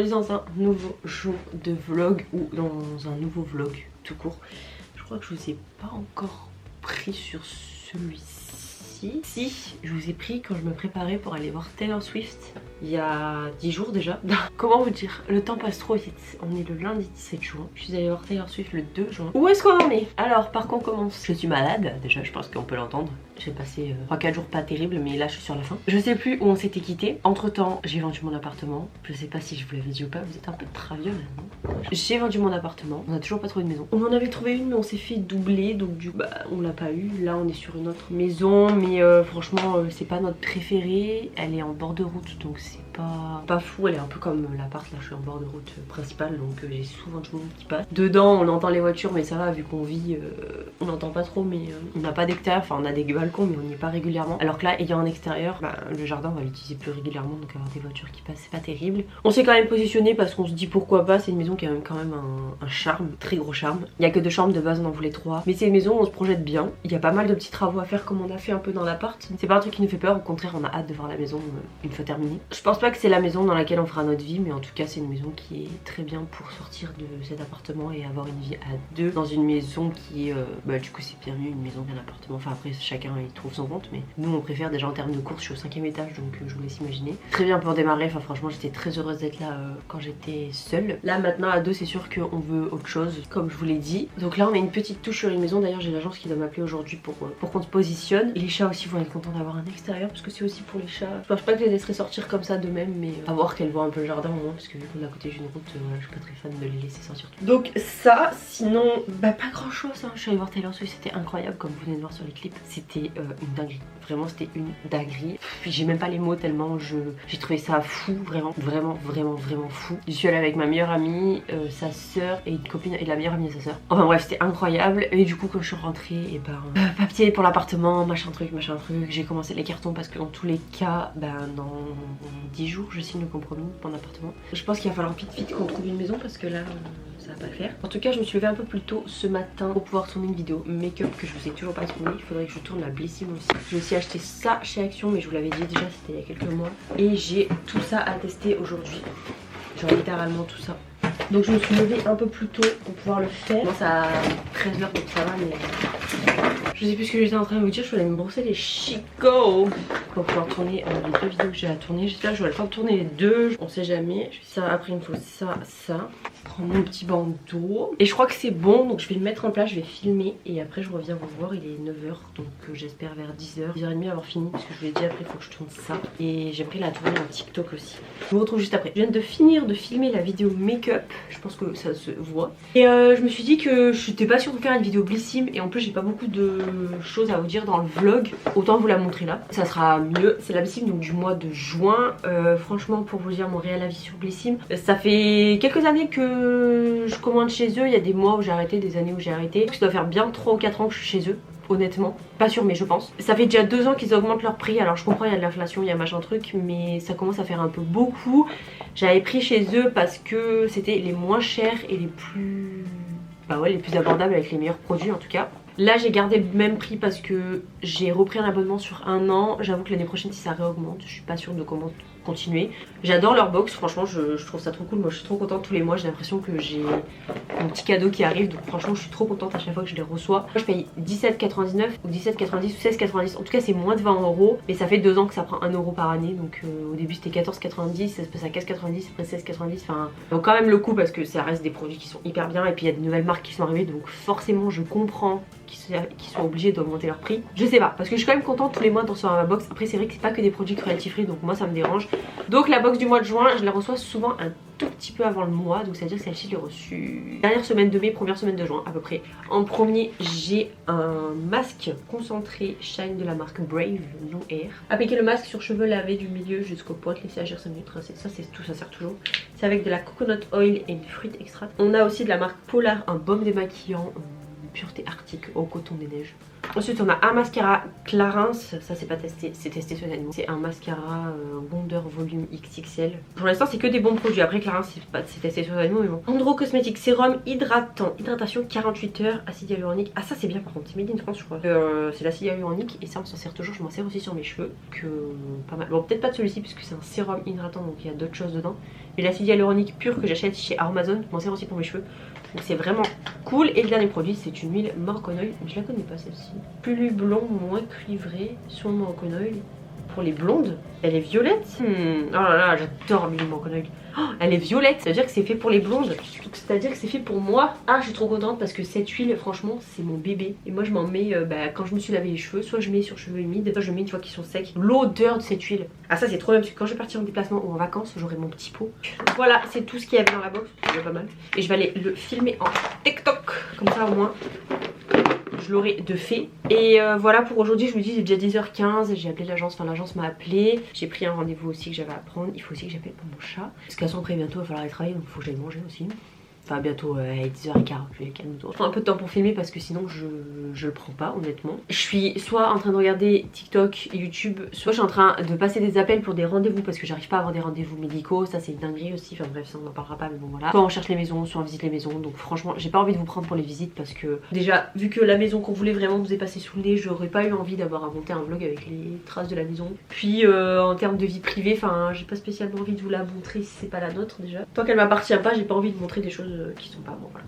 aujourd'hui dans un nouveau jour de vlog ou dans un nouveau vlog tout court. Je crois que je vous ai pas encore pris sur celui-ci. Si, je vous ai pris quand je me préparais pour aller voir Taylor Swift il y a 10 jours déjà. Comment vous dire, le temps passe trop vite. On est le lundi 17 juin. Je suis allée voir Taylor Swift le 2 juin. Où est-ce qu'on en est? Alors par quoi on commence? Je suis malade, déjà je pense qu'on peut l'entendre. J'ai passé 3-4 jours pas terribles, mais là je suis sur la fin. Je sais plus où on s'était quitté. Entre temps, j'ai vendu mon appartement. Je sais pas si je vous l'avais dit ou pas, vous êtes un peu traviole là, non? J'ai vendu mon appartement. On a toujours pas trouvé de maison. On en avait trouvé une, mais on s'est fait doubler, donc du coup, bah, on l'a pas eu. Là on est sur une autre maison, mais franchement, c'est pas notre préférée. Elle est en bord de route, donc c'est pas fou. Elle est un peu comme l'appart, là je suis en bord de route principale, donc j'ai souvent du monde qui passe. Dedans, on entend les voitures, mais ça va, vu qu'on vit, on n'entend pas trop, mais on n'a pas d'hectare, enfin on a des balcons, mais on n'y est pas régulièrement. Alors que là, ayant un extérieur, bah, le jardin on va l'utiliser plus régulièrement, donc avoir des voitures qui passent, c'est pas terrible. On s'est quand même positionné parce qu'on se dit pourquoi pas. C'est une maison qui a quand même un charme, très gros charme. Il y a que 2 chambres, de base on en voulait 3, mais c'est une maison où on se projette bien. Il y a pas mal de petits travaux à faire, comme on a fait un peu dans l'appart. C'est pas un truc qui nous fait peur, au contraire on a hâte de voir la maison une fois terminée. Je pense pas que c'est la maison dans laquelle on fera notre vie, mais en tout cas c'est une maison qui est très bien pour sortir de cet appartement et avoir une vie à 2 dans une maison qui est, bah du coup c'est bien mieux une maison qu'un appartement. Enfin après chacun il trouve son compte, mais nous on préfère. Déjà en termes de course, je suis au 5e étage, donc je vous laisse imaginer. Très bien pour démarrer, enfin franchement j'étais très heureuse d'être là quand j'étais seule. Là maintenant à 2 c'est sûr qu'on veut autre chose, comme je vous l'ai dit. Donc là on a une petite touche sur une maison. D'ailleurs j'ai l'agence qui doit m'appeler aujourd'hui pour qu'on se positionne. Et les chats aussi vont être contents d'avoir un extérieur, parce que c'est aussi pour les chats. Je pense pas que je les laisserai sortir comme ça d'eux-mêmes, mais à voir qu'elles voient un peu le jardin au moins, parce que vu qu'on est à côté d'une route, voilà, je suis pas très fan de les laisser sortir. Donc ça, sinon, bah pas grand chose hein. Je suis allée voir Taylor Swift, c'était incroyable, comme vous venez de voir sur les clips. C'était une dinguerie, vraiment c'était une dinguerie. Puis j'ai même pas les mots tellement j'ai trouvé ça fou, vraiment fou. Je suis allée avec ma meilleure amie, sa soeur et une copine, et la meilleure amie de sa soeur. Enfin bref, c'était incroyable. Et du coup quand je suis rentrée, et ben papier pour l'appartement, machin truc. J'ai commencé les cartons parce que dans tous les cas, ben dans 10 jours je signe le compromis pour mon appartement. Je pense qu'il va falloir vite qu'on trouve une maison, parce que là ça va pas le faire. En tout cas je me suis levée un peu plus tôt ce matin pour pouvoir tourner une vidéo make-up que je vous ai toujours pas tournée. Il faudrait que je tourne la Blissim aussi. J'ai aussi acheté ça chez Action, mais je vous l'avais dit déjà, c'était il y a quelques mois. Et j'ai tout ça à tester aujourd'hui. Genre littéralement tout ça. Donc je me suis levée un peu plus tôt pour pouvoir le faire. Moi ça a 13h donc ça va, mais je sais plus ce que j'étais en train de vous dire. Je voulais me brosser les chicots pour pouvoir tourner les 2 vidéos que j'ai à tourner. J'espère que j'aurai le temps de tourner les 2. On sait jamais. Ça, après il me faut ça. Prendre mon petit bandeau. Et je crois que c'est bon, donc je vais le mettre en place, je vais filmer. Et après je reviens vous voir, il est 9h. Donc j'espère vers 10h, 10h30 avoir fini. Parce que je vous l'ai dit, après il faut que je tourne ça. Et j'aimerais la tourner en TikTok aussi. Je vous retrouve juste après. Je viens de finir de filmer la vidéo make-up. Je pense que ça se voit. Et je me suis dit que je n'étais pas sûre de faire une vidéo Blissim. Et en plus j'ai pas beaucoup de choses à vous dire dans le vlog. Autant vous la montrer là. Ça sera mieux. C'est la Blissim donc du mois de juin. Franchement pour vous dire mon réel avis sur Blissim, ça fait quelques années que je commande chez eux. Il y a des mois où j'ai arrêté, des années où j'ai arrêté. Ça doit faire bien 3 ou 4 ans que je suis chez eux. Honnêtement, pas sûr mais je pense. Ça fait déjà 2 ans qu'ils augmentent leur prix. Alors je comprends, il y a de l'inflation, il y a machin truc, mais ça commence à faire un peu beaucoup. J'avais pris chez eux parce que c'était les moins chers et les plus... bah ouais, les plus abordables, avec les meilleurs produits en tout cas. Là j'ai gardé le même prix parce que j'ai repris un abonnement sur 1 an. J'avoue que l'année prochaine si ça réaugmente, je suis pas sûre de comment continuer. J'adore leur box, franchement je trouve ça trop cool. Moi je suis trop contente tous les mois, j'ai l'impression que j'ai un petit cadeau qui arrive. Donc franchement je suis trop contente à chaque fois que je les reçois. Moi je paye 17,99 ou 17,90 ou 16,90. En tout cas c'est moins de 20 €. Mais ça fait 2 ans que ça prend 1 € par année. Donc au début c'était 14,90, ça se passe à 15,90, après 16,90. Enfin donc quand même le coup, parce que ça reste des produits qui sont hyper bien. Et puis il y a de nouvelles marques qui sont arrivées. Donc forcément je comprends qu'ils soient obligés d'augmenter leur prix. Je sais pas, parce que je suis quand même contente tous les mois de recevoir ma box. Après c'est vrai que c'est pas que des produits cruelty free, donc moi ça me dérange. Donc la box du mois de juin, je la reçois souvent un tout petit peu avant le mois. Donc ça veut dire que celle-ci je l'ai reçue dernière semaine de mai, première semaine de juin à peu près. En premier j'ai un masque concentré Shine de la marque Brave No Air. Appliquer le masque sur cheveux lavés du milieu jusqu'aux pointes, laisser agir 5 minutes, rincer. Ça c'est tout, ça sert toujours. C'est avec de la coconut oil et du fruit extract. On a aussi de la marque Polar, un baume démaquillant pureté arctique au coton des neiges. Ensuite on a un mascara Clarins, ça c'est pas testé, c'est testé sur les animaux. C'est un mascara Wonder Volume XXL. Pour l'instant c'est que des bons produits, après Clarins c'est testé sur les animaux mais bon. Andro Cosmétique Sérum hydratant, hydratation 48 heures, acide hyaluronique. Ah ça c'est bien par contre, c'est made in France je crois. C'est l'acide hyaluronique et ça on s'en sert toujours, je m'en sers aussi sur mes cheveux. Que pas mal. Bon peut-être pas de celui-ci puisque c'est un sérum hydratant donc il y a d'autres choses dedans. Mais l'acide hyaluronique pur que j'achète chez Amazon, je m'en sers aussi pour mes cheveux. Donc c'est vraiment cool. Et le dernier produit c'est une huile Moroccan Oil. Je la connais pas celle-ci. Plus blond, moins cuivré, soin Moroccan Oil. Pour les blondes, elle est violette. Oh là là, j'adore l'huile Moroccan Oil. Oh, elle est violette, ça veut dire que c'est fait pour les blondes. C'est à dire que c'est fait pour moi. Ah je suis trop contente parce que cette huile franchement c'est mon bébé. Et moi je m'en mets quand je me suis lavé les cheveux. Soit je mets sur cheveux humides, soit je mets une fois qu'ils sont secs. L'odeur de cette huile. Ah ça c'est trop bien parce que quand je vais partir en déplacement ou en vacances j'aurai mon petit pot. Voilà c'est tout ce qu'il y avait dans la box. C'est déjà pas mal. Et je vais aller le filmer en TikTok. Comme ça au moins je l'aurai de fait. Et voilà pour aujourd'hui, je me dis, il est déjà 10h15, j'ai appelé l'agence, enfin l'agence m'a appelé. J'ai pris un rendez-vous aussi que j'avais à prendre. Il faut aussi que j'appelle pour mon chat. Parce qu'à son près bientôt, il va falloir aller travailler, donc il faut que j'aille manger aussi. Enfin bientôt 10h15, je vais calmer-toi. Je prends un peu de temps pour filmer parce que sinon je le prends pas honnêtement. Je suis soit en train de regarder TikTok, YouTube, soit je suis en train de passer des appels pour des rendez-vous parce que j'arrive pas à avoir des rendez-vous médicaux. Ça c'est une dinguerie aussi, enfin bref ça on en parlera pas mais bon voilà. Soit on cherche les maisons, soit on visite les maisons. Donc franchement j'ai pas envie de vous prendre pour les visites parce que déjà vu que la maison qu'on voulait vraiment nous est passée sous le nez, j'aurais pas eu envie d'avoir à monter un vlog avec les traces de la maison. Puis en termes de vie privée, enfin j'ai pas spécialement envie de vous la montrer si c'est pas la nôtre déjà. Tant qu'elle m'appartient pas, j'ai pas envie de montrer des choses qui sont pas bon voilà.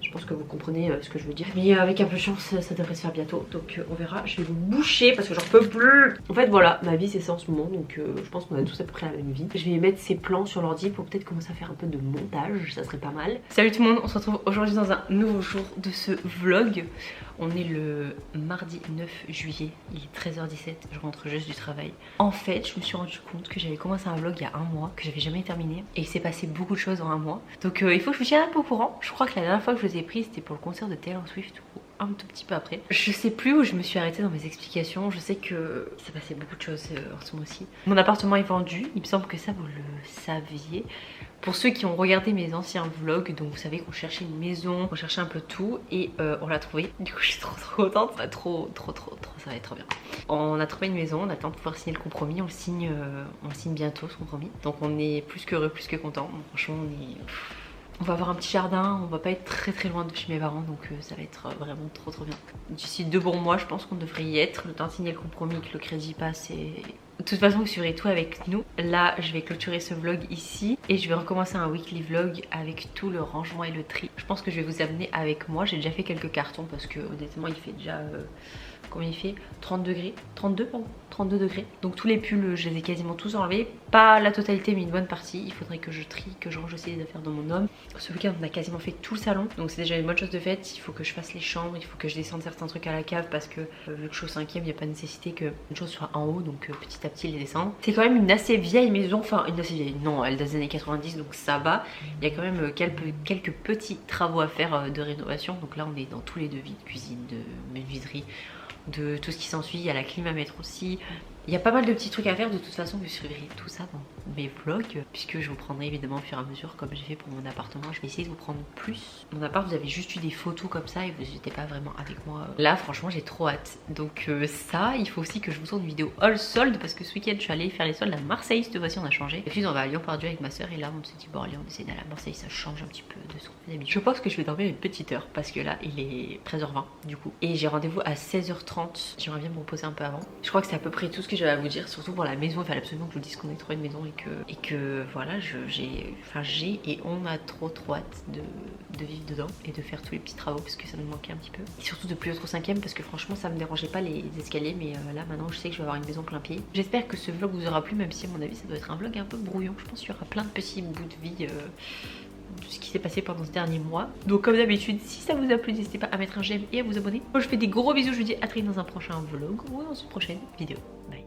Je pense que vous comprenez ce que je veux dire. Mais avec un peu de chance ça devrait se faire bientôt. Donc on verra. Je vais vous boucher parce que j'en peux plus. En fait voilà, ma vie c'est ça en ce moment. Donc je pense qu'on a tous à peu près la même vie. Je vais mettre ces plans sur l'ordi pour peut-être commencer à faire un peu de montage. Ça serait pas mal. Salut tout le monde, on se retrouve aujourd'hui dans un nouveau jour de ce vlog. On est le mardi 9 juillet, il est 13h17, je rentre juste du travail. En fait, je me suis rendu compte que j'avais commencé un vlog il y a un mois, que j'avais jamais terminé. Et il s'est passé beaucoup de choses en un mois. Donc il faut que je me tienne un peu au courant. Je crois que la dernière fois que je vous ai pris, c'était pour le concert de Taylor Swift ou un tout petit peu après. Je sais plus où je me suis arrêtée dans mes explications. Je sais que il s'est passé beaucoup de choses en ce mois-ci. Mon appartement est vendu, il me semble que ça vous le saviez. Pour ceux qui ont regardé mes anciens vlogs, donc vous savez qu'on cherchait une maison, on cherchait un peu tout et on l'a trouvé. Du coup je suis trop contente, ça va ça va être trop bien. On a trouvé une maison, on attend de pouvoir signer le compromis, on le signe bientôt ce compromis. Donc on est plus qu'heureux, plus que content. Franchement on va avoir un petit jardin, on va pas être très loin de chez mes parents donc ça va être vraiment trop bien. D'ici 2 bons mois je pense qu'on devrait y être, le temps de signer le compromis, que le crédit passe et... De toute façon vous suivrez tout avec nous. Là je vais clôturer ce vlog ici et je vais recommencer un weekly vlog avec tout le rangement et le tri. Je pense que je vais vous amener avec moi, j'ai déjà fait quelques cartons parce que honnêtement il fait déjà... combien il fait 30 degrés, 32 pardon, 32 degrés. Donc tous les pulls je les ai quasiment tous enlevés, pas la totalité mais une bonne partie. Il faudrait que je trie, que je range aussi les affaires dans mon homme. Ce week-end on a quasiment fait tout le salon, donc c'est déjà une bonne chose de faite. Il faut que je fasse les chambres, il faut que je descende certains trucs à la cave parce que vu que je suis au 5e il n'y a pas de nécessité que une chose soit en haut, donc petit à petit les descendre. C'est quand même une assez vieille maison, enfin une assez vieille, non elle date des années 90 donc ça va. Il y a quand même quelques petits travaux à faire de rénovation. Donc là on est dans tous les devis de cuisine, de menuiserie, de tout ce qui s'ensuit. Il y a la clim à mettre aussi. Il y a pas mal de petits trucs à faire. De toute façon vous suivrez tout ça dans mes vlogs puisque je vous prendrai évidemment au fur et à mesure comme j'ai fait pour mon appartement. Je vais essayer de vous prendre plus. Mon appart vous avez juste eu des photos comme ça et vous n'étiez pas vraiment avec moi. Là franchement j'ai trop hâte. Donc ça il faut aussi que je vous tourne une vidéo all solde parce que ce week-end je suis allée faire les soldes à Marseille. Cette fois-ci on a changé. Et puis on va à Lyon-Pardieu avec ma soeur et là on s'est dit bon allez on essaie d'aller à Marseille, ça change un petit peu de ce qu'on fait d'habitude. Je pense que je vais dormir une petite heure parce que là il est 13h20 du coup. Et j'ai rendez-vous à 16h30. J'aimerais bien me reposer un peu avant. Je crois que c'est à peu près tout ce que j'avais à vous dire. Surtout pour la maison, il fallait absolument que je vous dise qu'on ait trouvé une maison et que voilà, j'ai et on a trop hâte de vivre dedans et de faire tous les petits travaux parce que ça nous manquait un petit peu. Et surtout de plus être au 5e parce que franchement ça me dérangeait pas les escaliers, mais là maintenant je sais que je vais avoir une maison plein pied. J'espère que ce vlog vous aura plu, même si à mon avis ça doit être un vlog un peu brouillon. Je pense qu'il y aura plein de petits bouts de vie de ce qui s'est passé pendant ce dernier mois. Donc comme d'habitude, si ça vous a plu, n'hésitez pas à mettre un j'aime et à vous abonner. Moi je fais des gros bisous, je vous dis à très vite dans un prochain vlog ou dans une prochaine vidéo. Bye.